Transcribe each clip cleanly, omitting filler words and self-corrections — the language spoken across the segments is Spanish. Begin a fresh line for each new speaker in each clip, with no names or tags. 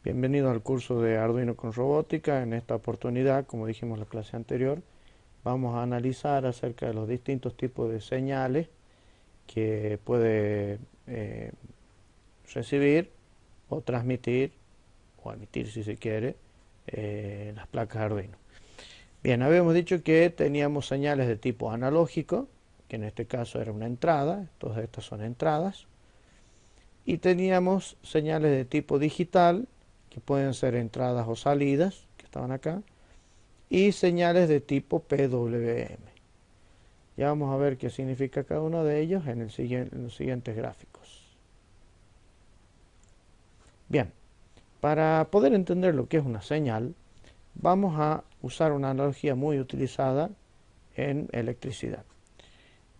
Bienvenidos al curso de Arduino con robótica. En esta oportunidad, como dijimos en la clase anterior, vamos a analizar acerca de los distintos tipos de señales que puede recibir o transmitir o emitir, si se quiere, las placas Arduino. Bien, habíamos dicho que teníamos señales de tipo analógico, que en este caso era una entrada, todas estas son entradas, y teníamos señales de tipo digital, que pueden ser entradas o salidas, que estaban acá, y señales de tipo PWM. Ya vamos a ver qué significa cada uno de ellos en los siguientes gráficos. Bien, para poder entender lo que es una señal, vamos a usar una analogía muy utilizada en electricidad.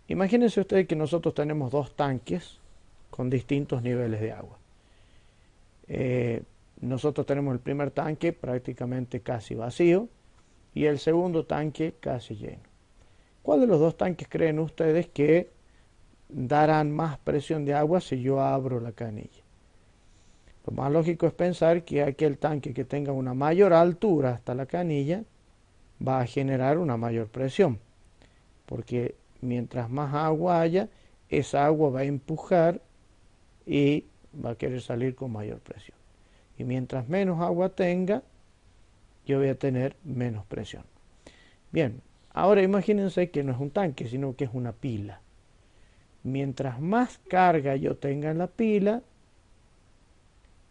Imagínense ustedes que nosotros tenemos dos tanques con distintos niveles de agua. Nosotros tenemos el primer tanque prácticamente casi vacío y el segundo tanque casi lleno. ¿Cuál de los dos tanques creen ustedes que darán más presión de agua si yo abro la canilla? Lo más lógico es pensar que aquel tanque que tenga una mayor altura hasta la canilla va a generar una mayor presión, porque mientras más agua haya, esa agua va a empujar y va a querer salir con mayor presión. Y mientras menos agua tenga, yo voy a tener menos presión. Bien, ahora imagínense que no es un tanque, sino que es una pila. Mientras más carga yo tenga en la pila,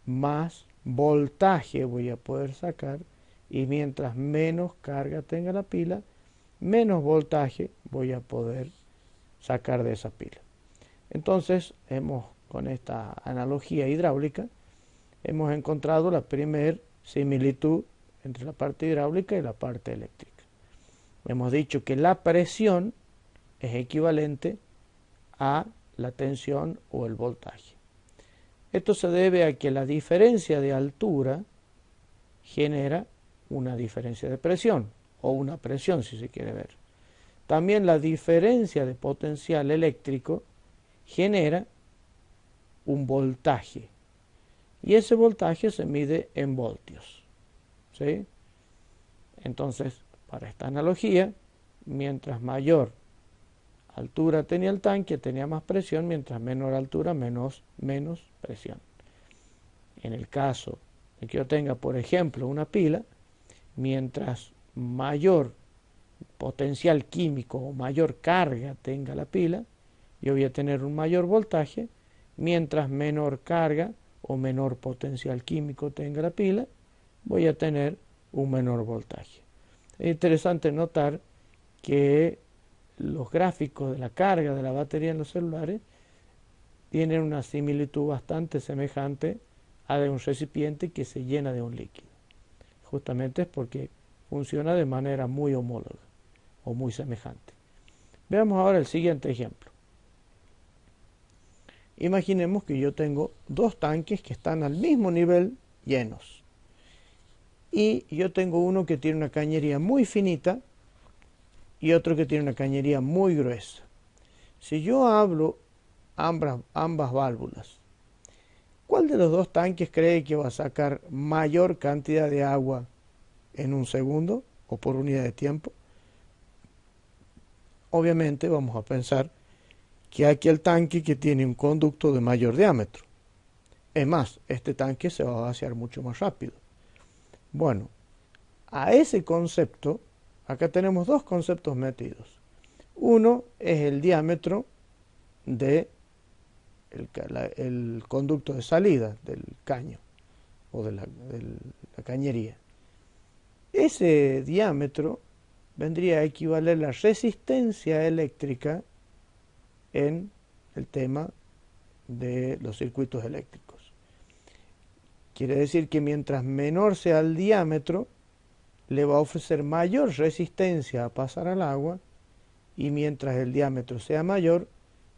más voltaje voy a poder sacar, y mientras menos carga tenga la pila, menos voltaje voy a poder sacar de esa pila. Entonces, con esta analogía hidráulica, hemos encontrado la primera similitud entre la parte hidráulica y la parte eléctrica. Hemos dicho que la presión es equivalente a la tensión o el voltaje. Esto se debe a que la diferencia de altura genera una diferencia de presión, o una presión si se quiere ver. También la diferencia de potencial eléctrico genera un voltaje, y ese voltaje se mide en voltios. ¿Sí? Entonces, para esta analogía, mientras mayor altura tenía el tanque, tenía más presión, mientras menor altura, menos presión. En el caso de que yo tenga, por ejemplo, una pila, mientras mayor potencial químico o mayor carga tenga la pila, yo voy a tener un mayor voltaje, mientras menor carga o menor potencial químico tenga la pila, voy a tener un menor voltaje. Es interesante notar que los gráficos de la carga de la batería en los celulares tienen una similitud bastante semejante a la de un recipiente que se llena de un líquido. Justamente es porque funciona de manera muy homóloga o muy semejante. Veamos ahora el siguiente ejemplo. Imaginemos que yo tengo dos tanques que están al mismo nivel llenos. Y yo tengo uno que tiene una cañería muy finita y otro que tiene una cañería muy gruesa. Si yo abro ambas válvulas, ¿cuál de los dos tanques cree que va a sacar mayor cantidad de agua en un segundo o por unidad de tiempo? Obviamente vamos a pensar que aquel tanque que tiene un conducto de mayor diámetro. Es más, este tanque se va a vaciar mucho más rápido. Bueno, a ese concepto, acá tenemos dos conceptos metidos. Uno es el diámetro del conducto de salida del caño o de la cañería. Ese diámetro vendría a equivaler a la resistencia eléctrica en el tema de los circuitos eléctricos. Quiere decir que mientras menor sea el diámetro, le va a ofrecer mayor resistencia a pasar al agua, y mientras el diámetro sea mayor,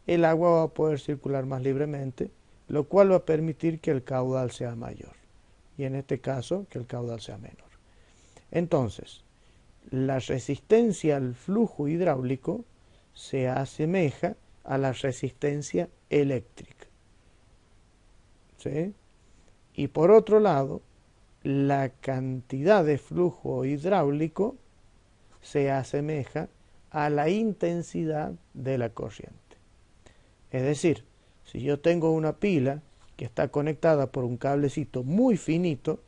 el agua va a poder circular más libremente, lo cual va a permitir que el caudal sea mayor, y en este caso que el caudal sea menor. Entonces, la resistencia al flujo hidráulico se asemeja a la resistencia eléctrica. ¿Sí? Y por otro lado, la cantidad de flujo hidráulico se asemeja a la intensidad de la corriente. Es decir, si yo tengo una pila que está conectada por un cablecito muy finito,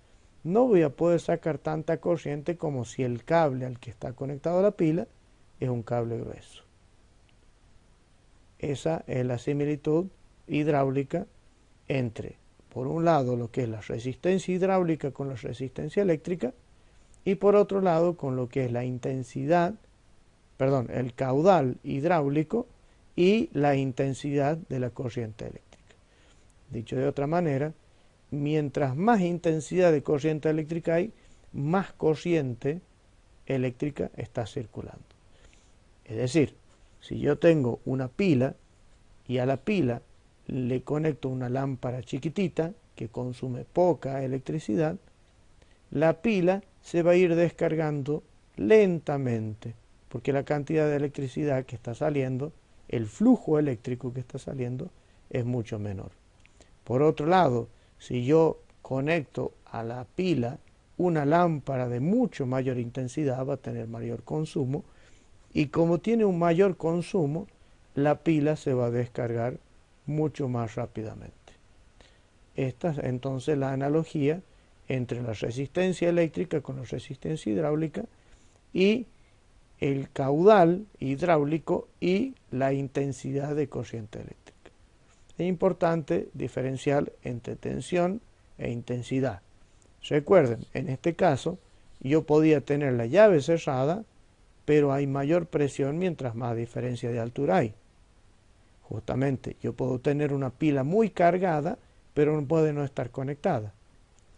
no voy a poder sacar tanta corriente como si el cable al que está conectado a la pila es un cable grueso. Esa es la similitud hidráulica entre, por un lado, lo que es la resistencia hidráulica con la resistencia eléctrica y por otro lado con lo que es la intensidad, perdón, el caudal hidráulico y la intensidad de la corriente eléctrica. Dicho de otra manera, mientras más intensidad de corriente eléctrica hay, más corriente eléctrica está circulando. Es decir, si yo tengo una pila y a la pila le conecto una lámpara chiquitita que consume poca electricidad, la pila se va a ir descargando lentamente, porque la cantidad de electricidad que está saliendo, el flujo eléctrico que está saliendo, es mucho menor. Por otro lado, si yo conecto a la pila una lámpara de mucho mayor intensidad, va a tener mayor consumo, y como tiene un mayor consumo, la pila se va a descargar mucho más rápidamente. Esta es entonces la analogía entre la resistencia eléctrica con la resistencia hidráulica y el caudal hidráulico y la intensidad de corriente eléctrica. Es importante diferenciar entre tensión e intensidad. Recuerden, en este caso, yo podía tener la llave cerrada, pero hay mayor presión mientras más diferencia de altura hay. Justamente, yo puedo tener una pila muy cargada, pero puede no estar conectada.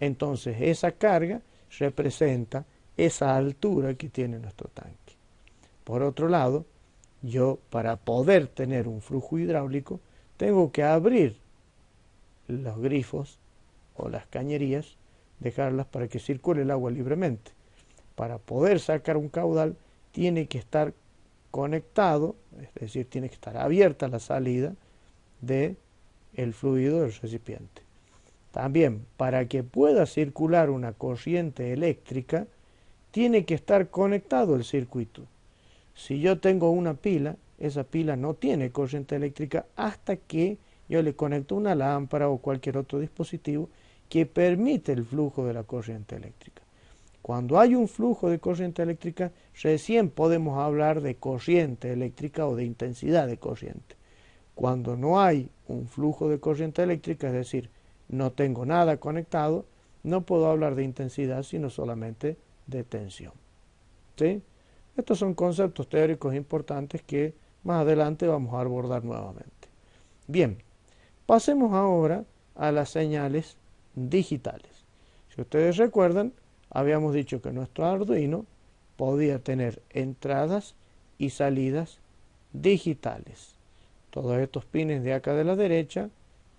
Entonces, esa carga representa esa altura que tiene nuestro tanque. Por otro lado, yo para poder tener un flujo hidráulico, tengo que abrir los grifos o las cañerías, dejarlas para que circule el agua libremente. Para poder sacar un caudal, tiene que estar conectado, es decir, tiene que estar abierta la salida del fluido del recipiente. También, para que pueda circular una corriente eléctrica, tiene que estar conectado el circuito. Si yo tengo una pila, esa pila no tiene corriente eléctrica hasta que yo le conecto una lámpara o cualquier otro dispositivo que permite el flujo de la corriente eléctrica. Cuando hay un flujo de corriente eléctrica, recién podemos hablar de corriente eléctrica o de intensidad de corriente. Cuando no hay un flujo de corriente eléctrica, es decir, no tengo nada conectado, no puedo hablar de intensidad, sino solamente de tensión. ¿Sí? Estos son conceptos teóricos importantes que más adelante vamos a abordar nuevamente. Bien, pasemos ahora a las señales digitales. Si ustedes recuerdan, habíamos dicho que nuestro Arduino podía tener entradas y salidas digitales. Todos estos pines de acá de la derecha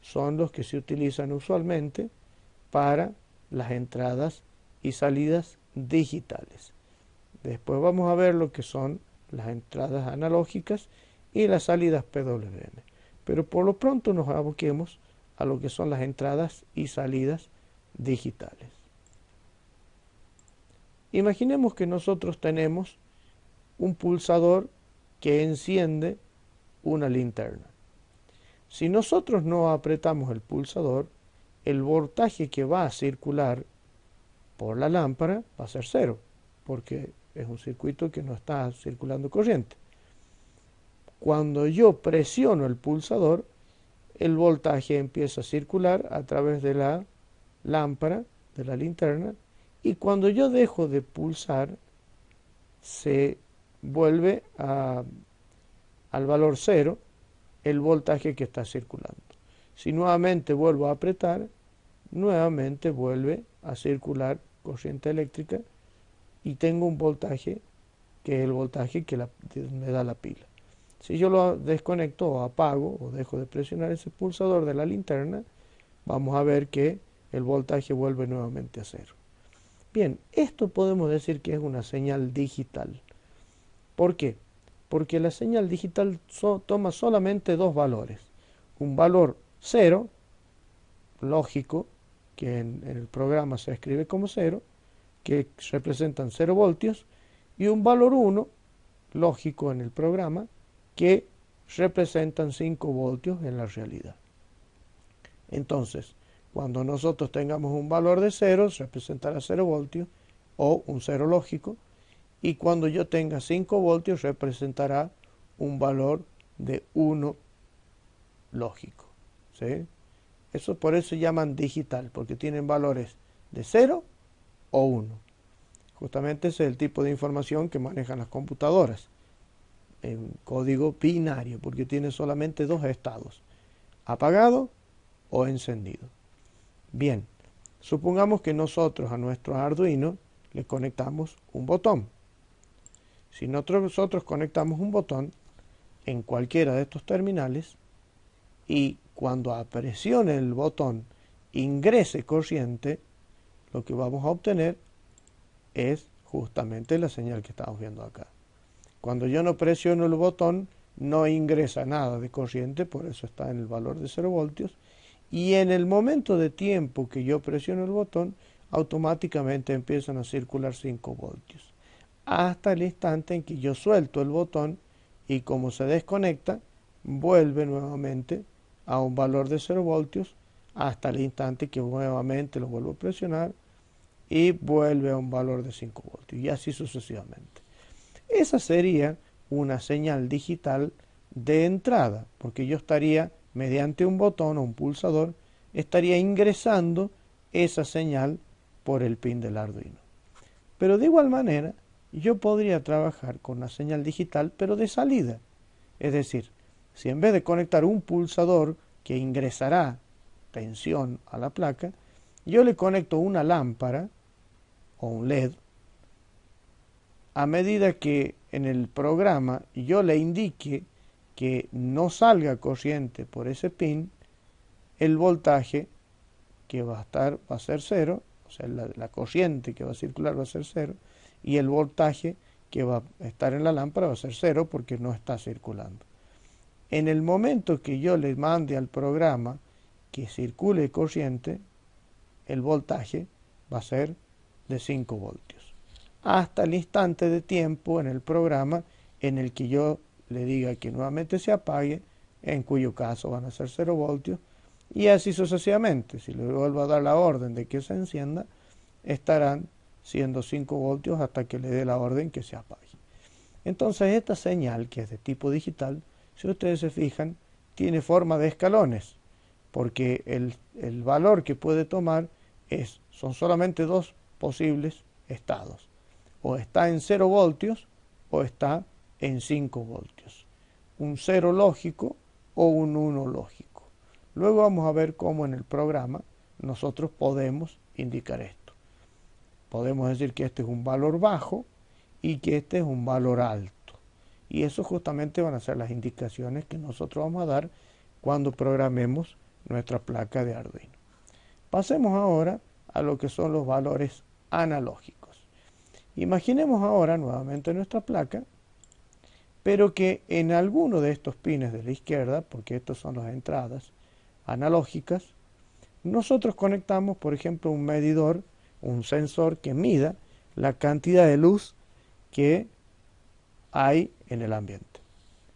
son los que se utilizan usualmente para las entradas y salidas digitales. Después vamos a ver lo que son las entradas analógicas y las salidas PWM. Pero por lo pronto nos aboquemos a lo que son las entradas y salidas digitales. Imaginemos que nosotros tenemos un pulsador que enciende una linterna. Si nosotros no apretamos el pulsador, el voltaje que va a circular por la lámpara va a ser cero, porque es un circuito que no está circulando corriente. Cuando yo presiono el pulsador, el voltaje empieza a circular a través de la lámpara, de la linterna, y cuando yo dejo de pulsar, se vuelve al valor cero el voltaje que está circulando. Si nuevamente vuelvo a apretar, nuevamente vuelve a circular corriente eléctrica y tengo un voltaje que es el voltaje que me da la pila. Si yo lo desconecto o apago o dejo de presionar ese pulsador de la linterna, vamos a ver que el voltaje vuelve nuevamente a cero. Bien, esto podemos decir que es una señal digital. ¿Por qué? Porque la señal digital toma solamente dos valores. Un valor cero, lógico, que en el programa se escribe como 0, que representan 0 voltios, y un valor 1 lógico en el programa que representan 5 voltios en la realidad. Entonces, cuando nosotros tengamos un valor de 0, representará 0 voltios o un 0 lógico, y cuando yo tenga 5 voltios representará un valor de 1 lógico. ¿Sí? Eso por eso se llaman digital, porque tienen valores de 0 o 1. Justamente ese es el tipo de información que manejan las computadoras, en código binario, porque tiene solamente dos estados, apagado o encendido. Bien, supongamos que nosotros a nuestro Arduino le conectamos un botón. Si nosotros conectamos un botón en cualquiera de estos terminales y cuando presione el botón ingrese corriente, lo que vamos a obtener es justamente la señal que estamos viendo acá. Cuando yo no presiono el botón, no ingresa nada de corriente, por eso está en el valor de 0 voltios. Y en el momento de tiempo que yo presiono el botón, automáticamente empiezan a circular 5 voltios. Hasta el instante en que yo suelto el botón y como se desconecta, vuelve nuevamente a un valor de 0 voltios hasta el instante que nuevamente lo vuelvo a presionar y vuelve a un valor de 5 voltios y así sucesivamente. Esa sería una señal digital de entrada, porque yo estaría, mediante un botón o un pulsador, estaría ingresando esa señal por el pin del Arduino. Pero de igual manera, yo podría trabajar con una señal digital, pero de salida. Es decir, si en vez de conectar un pulsador que ingresará tensión a la placa, yo le conecto una lámpara o un LED, a medida que en el programa yo le indique que no salga corriente por ese pin, el voltaje que va a ser 0, o sea, la corriente que va a circular va a ser 0, y el voltaje que va a estar en la lámpara va a ser 0 porque no está circulando. En el momento que yo le mande al programa que circule corriente, el voltaje va a ser de 5 voltios. Hasta el instante de tiempo en el programa en el que yo le diga que nuevamente se apague, en cuyo caso van a ser 0 voltios, y así sucesivamente. Si le vuelvo a dar la orden de que se encienda, estarán siendo 5 voltios hasta que le dé la orden que se apague. Entonces esta señal, que es de tipo digital, si ustedes se fijan, tiene forma de escalones, porque el valor que puede tomar son solamente dos posibles estados. O está en 0 voltios o está en 5 voltios. Un 0 lógico o un 1 lógico. Luego vamos a ver cómo en el programa nosotros podemos indicar esto. Podemos decir que este es un valor bajo y que este es un valor alto. Y eso justamente van a ser las indicaciones que nosotros vamos a dar cuando programemos nuestra placa de Arduino. Pasemos ahora a lo que son los valores analógicos. Imaginemos ahora nuevamente nuestra placa, pero que en alguno de estos pines de la izquierda, porque estos son las entradas analógicas, nosotros conectamos, por ejemplo, un medidor, un sensor que mida la cantidad de luz que hay en el ambiente.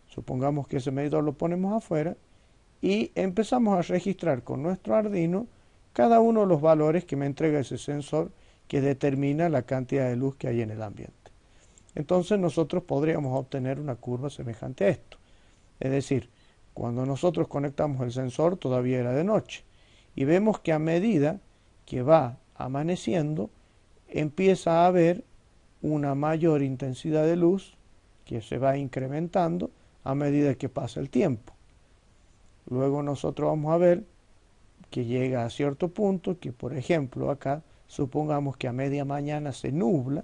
Supongamos que ese medidor lo ponemos afuera y empezamos a registrar con nuestro Arduino cada uno de los valores que me entrega ese sensor que determina la cantidad de luz que hay en el ambiente. Entonces nosotros podríamos obtener una curva semejante a esto. Es decir, cuando nosotros conectamos el sensor todavía era de noche y vemos que a medida que va amaneciendo empieza a haber una mayor intensidad de luz que se va incrementando a medida que pasa el tiempo. Luego nosotros vamos a ver que llega a cierto punto que, por ejemplo, acá supongamos que a media mañana se nubla,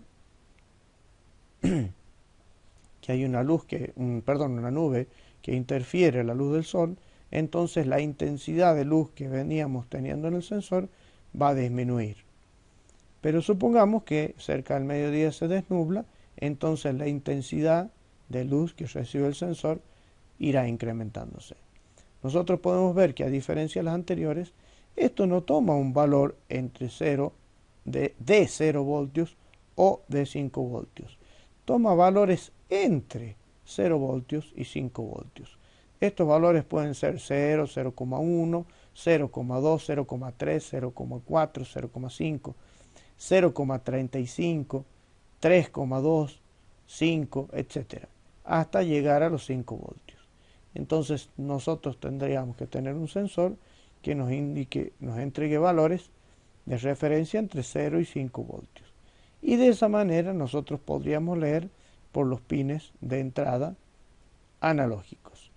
que hay una nube que interfiere la luz del sol, entonces la intensidad de luz que veníamos teniendo en el sensor va a disminuir. Pero supongamos que cerca del mediodía se desnubla, entonces la intensidad de luz que recibe el sensor irá incrementándose. Nosotros podemos ver que a diferencia de las anteriores, Esto no toma un valor entre 0 de 0 voltios o de 5 voltios. Toma valores entre 0 voltios y 5 voltios. Estos valores pueden ser 0, 0,1, 0,2, 0,3, 0,4, 0,5, 0,35, 3,2, 5, etc. hasta llegar a los 5 voltios. Entonces nosotros tendríamos que tener un sensor que nos indique, nos entregue valores de referencia entre 0 y 5 voltios. Y de esa manera nosotros podríamos leer por los pines de entrada analógicos.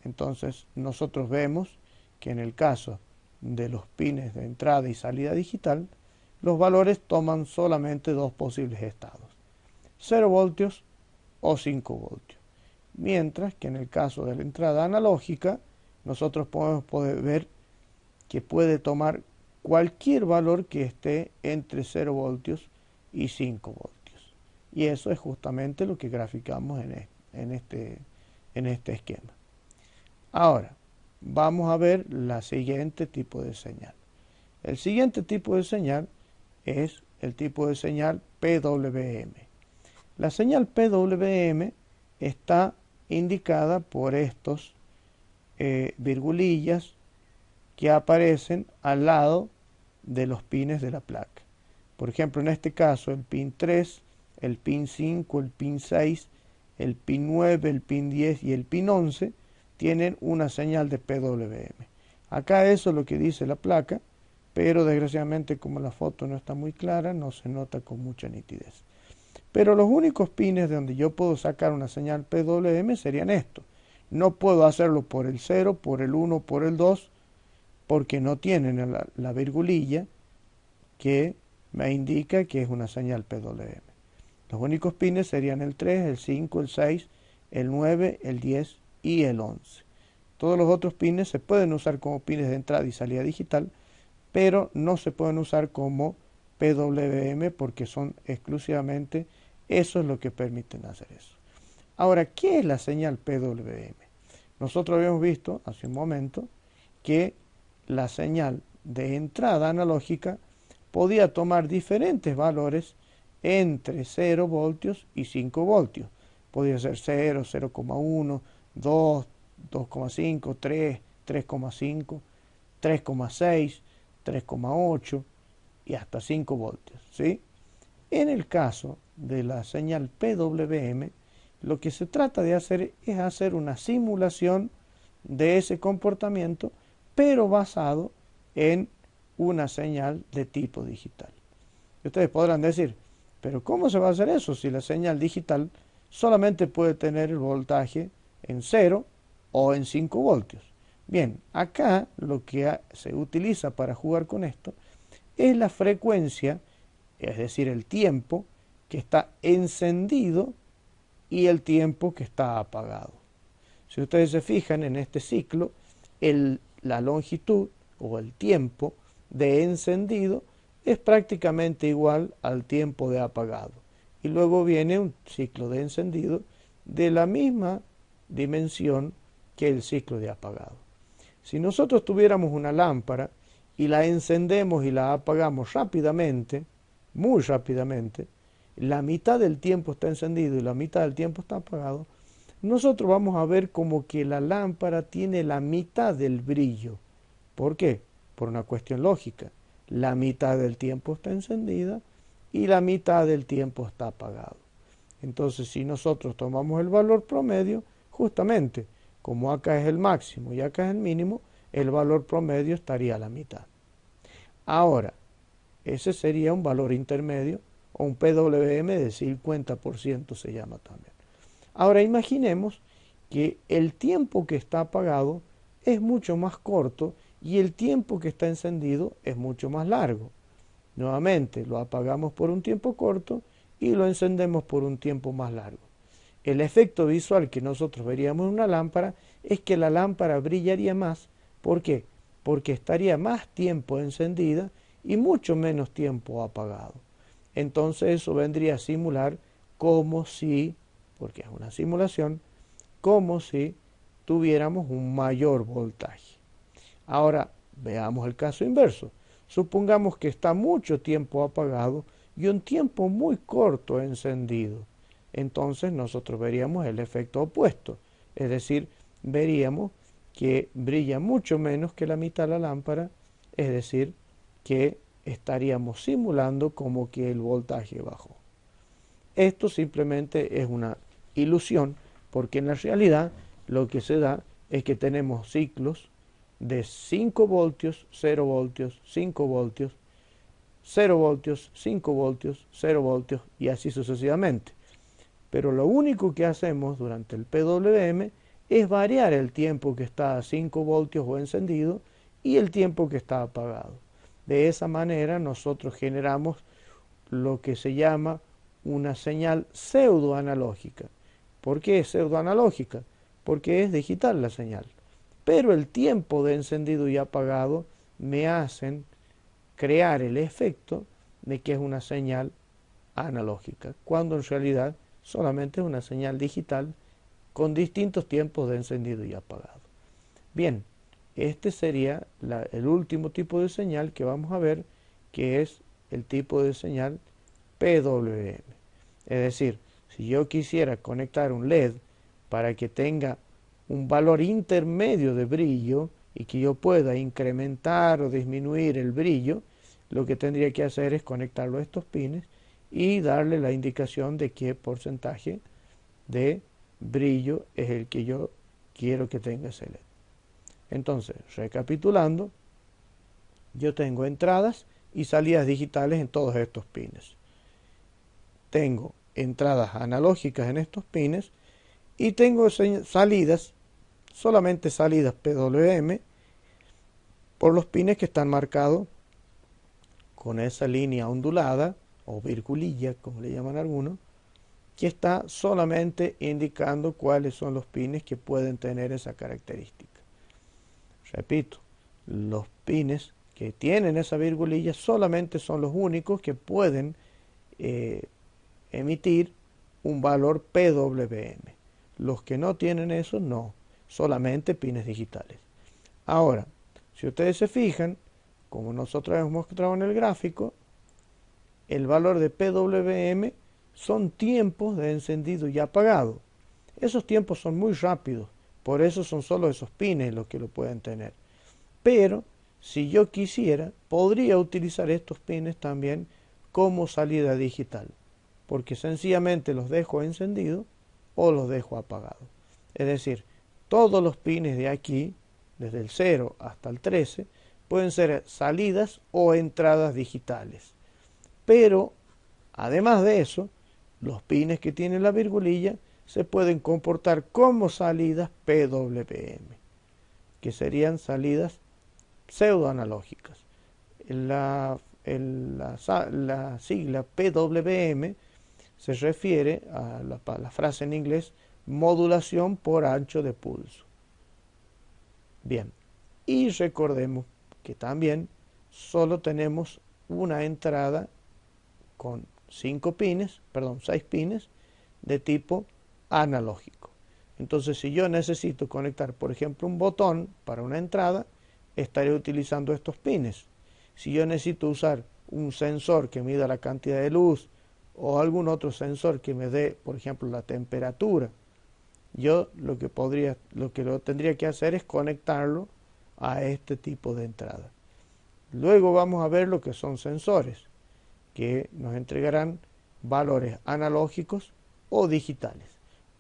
Entonces nosotros vemos que en el caso de los pines de entrada y salida digital, los valores toman solamente dos posibles estados, 0 voltios o 5 voltios. Mientras que en el caso de la entrada analógica, nosotros podemos ver que puede tomar cualquier valor que esté entre 0 voltios y 5 voltios. Y eso es justamente lo que graficamos en este esquema. Ahora, vamos a ver la siguiente tipo de señal. El siguiente tipo de señal es el tipo de señal PWM. La señal PWM está indicada por estos virgulillas que aparecen al lado de los pines de la placa. Por ejemplo, en este caso, el pin 3, el pin 5, el pin 6, el pin 9, el pin 10 y el pin 11 tienen una señal de PWM. Acá eso es lo que dice la placa, pero desgraciadamente como la foto no está muy clara, no se nota con mucha nitidez. Pero los únicos pines de donde yo puedo sacar una señal PWM serían estos. No puedo hacerlo por el 0, por el 1, por el 2, porque no tienen la virgulilla que me indica que es una señal PWM. Los únicos pines serían el 3, el 5, el 6, el 9, el 10 y el 11. Todos los otros pines se pueden usar como pines de entrada y salida digital, pero no se pueden usar como PWM porque son exclusivamente, eso es lo que permiten hacer eso. Ahora, ¿qué es la señal PWM? Nosotros habíamos visto hace un momento que la señal de entrada analógica podía tomar diferentes valores entre 0 voltios y 5 voltios. Podía ser 0, 0,1, 2, 2,5, 3, 3,5, 3,6, 3,8 y hasta 5 voltios, ¿sí? En el caso de la señal PWM, lo que se trata de hacer es hacer una simulación de ese comportamiento, pero basado en una señal de tipo digital. Y ustedes podrán decir, pero ¿cómo se va a hacer eso si la señal digital solamente puede tener el voltaje en 0 o en 5 voltios? Bien, acá lo que se utiliza para jugar con esto es la frecuencia, es decir, el tiempo que está encendido y el tiempo que está apagado. Si ustedes se fijan en este ciclo, la longitud o el tiempo de encendido es prácticamente igual al tiempo de apagado. Y luego viene un ciclo de encendido de la misma dimensión que el ciclo de apagado. Si nosotros tuviéramos una lámpara y la encendemos y la apagamos rápidamente, muy rápidamente, la mitad del tiempo está encendido y la mitad del tiempo está apagado, nosotros vamos a ver como que la lámpara tiene la mitad del brillo. ¿Por qué? Por una cuestión lógica. La mitad del tiempo está encendida y la mitad del tiempo está apagado. Entonces, si nosotros tomamos el valor promedio, justamente, como acá es el máximo y acá es el mínimo, el valor promedio estaría a la mitad. Ahora, ese sería un valor intermedio o un PWM de 50% se llama también. Ahora imaginemos que el tiempo que está apagado es mucho más corto y el tiempo que está encendido es mucho más largo. Nuevamente lo apagamos por un tiempo corto y lo encendemos por un tiempo más largo. El efecto visual que nosotros veríamos en una lámpara es que la lámpara brillaría más. ¿Por qué? Porque estaría más tiempo encendida y mucho menos tiempo apagado. Entonces eso vendría a simular como si, porque es una simulación, como si tuviéramos un mayor voltaje. Ahora, Veamos el caso inverso. Supongamos que está mucho tiempo apagado y un tiempo muy corto encendido. Entonces nosotros veríamos el efecto opuesto, es decir, veríamos que brilla mucho menos que la mitad de la lámpara, es decir, que estaríamos simulando como que el voltaje bajó. Esto simplemente es una ilusión, porque en la realidad lo que se da es que tenemos ciclos de 5 voltios, 0 voltios, 5 voltios, 0 voltios, 5 voltios, 0 voltios y así sucesivamente. Pero lo único que hacemos durante el PWM es variar el tiempo que está a 5 voltios o encendido y el tiempo que está apagado. De esa manera nosotros generamos lo que se llama una señal pseudoanalógica. ¿Por qué es pseudoanalógica? Porque es digital la señal. Pero el tiempo de encendido y apagado me hacen crear el efecto de que es una señal analógica, cuando en realidad solamente es una señal digital con distintos tiempos de encendido y apagado. Bien, este sería el último tipo de señal que vamos a ver, que es el tipo de señal PWM. Es decir, si yo quisiera conectar un LED para que tenga un valor intermedio de brillo y que yo pueda incrementar o disminuir el brillo, lo que tendría que hacer es conectarlo a estos pines y darle la indicación de qué porcentaje de brillo es el que yo quiero que tenga ese LED. Entonces, recapitulando, yo tengo entradas y salidas digitales en todos estos pines. Tengo entradas analógicas en estos pines y tengo salidas, solamente salidas PWM, por los pines que están marcados con esa línea ondulada o virgulilla, como le llaman algunos, que está solamente indicando cuáles son los pines que pueden tener esa característica. Repito, los pines que tienen esa virgulilla solamente son los únicos que pueden emitir un valor PWM. Los que no tienen eso, no, solamente pines digitales. Ahora, si ustedes se fijan, como nosotros hemos mostrado en el gráfico, el valor de PWM son tiempos de encendido y apagado. Esos tiempos son muy rápidos, por eso son solo esos pines los que lo pueden tener. Pero, si yo quisiera, podría utilizar estos pines también como salida digital, porque sencillamente los dejo encendidos o los dejo apagados. Es decir, todos los pines de aquí, desde el 0 hasta el 13, pueden ser salidas o entradas digitales. Pero, además de eso, los pines que tienen la virgulilla se pueden comportar como salidas PWM, que serían salidas pseudoanalógicas. La sigla PWM se refiere a la frase en inglés modulación por ancho de pulso. Bien, y recordemos que también solo tenemos una entrada con 6 pines de tipo analógico. Entonces, si yo necesito conectar, por ejemplo, un botón para una entrada, estaré utilizando estos pines. Si yo necesito usar un sensor que mida la cantidad de luz o algún otro sensor que me dé, por ejemplo, la temperatura, yo lo que tendría que hacer es conectarlo a este tipo de entrada. Luego vamos a ver lo que son sensores, que nos entregarán valores analógicos o digitales.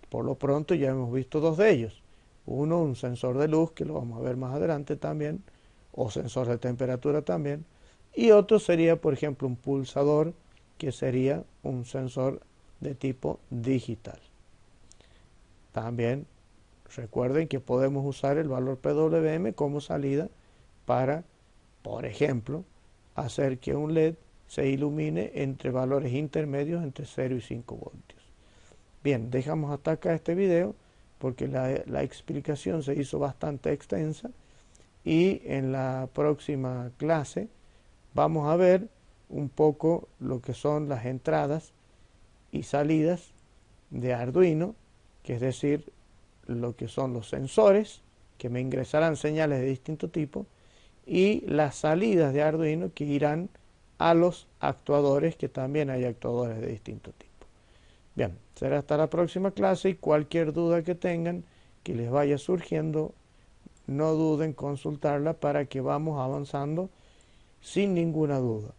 Por lo pronto ya hemos visto dos de ellos. Uno, un sensor de luz, que lo vamos a ver más adelante también, o sensor de temperatura también. Y otro sería, por ejemplo, un pulsador, que sería un sensor de tipo digital. También recuerden que podemos usar el valor PWM como salida para, por ejemplo, hacer que un LED se ilumine entre valores intermedios entre 0 y 5 voltios. Bien, dejamos hasta acá este video porque la explicación se hizo bastante extensa y en la próxima clase vamos a ver un poco lo que son las entradas y salidas de Arduino, que es decir, lo que son los sensores que me ingresarán señales de distinto tipo y las salidas de Arduino que irán a los actuadores, que también hay actuadores de distinto tipo. Bien, será hasta la próxima clase y cualquier duda que tengan, que les vaya surgiendo, no duden en consultarla para que vamos avanzando sin ninguna duda.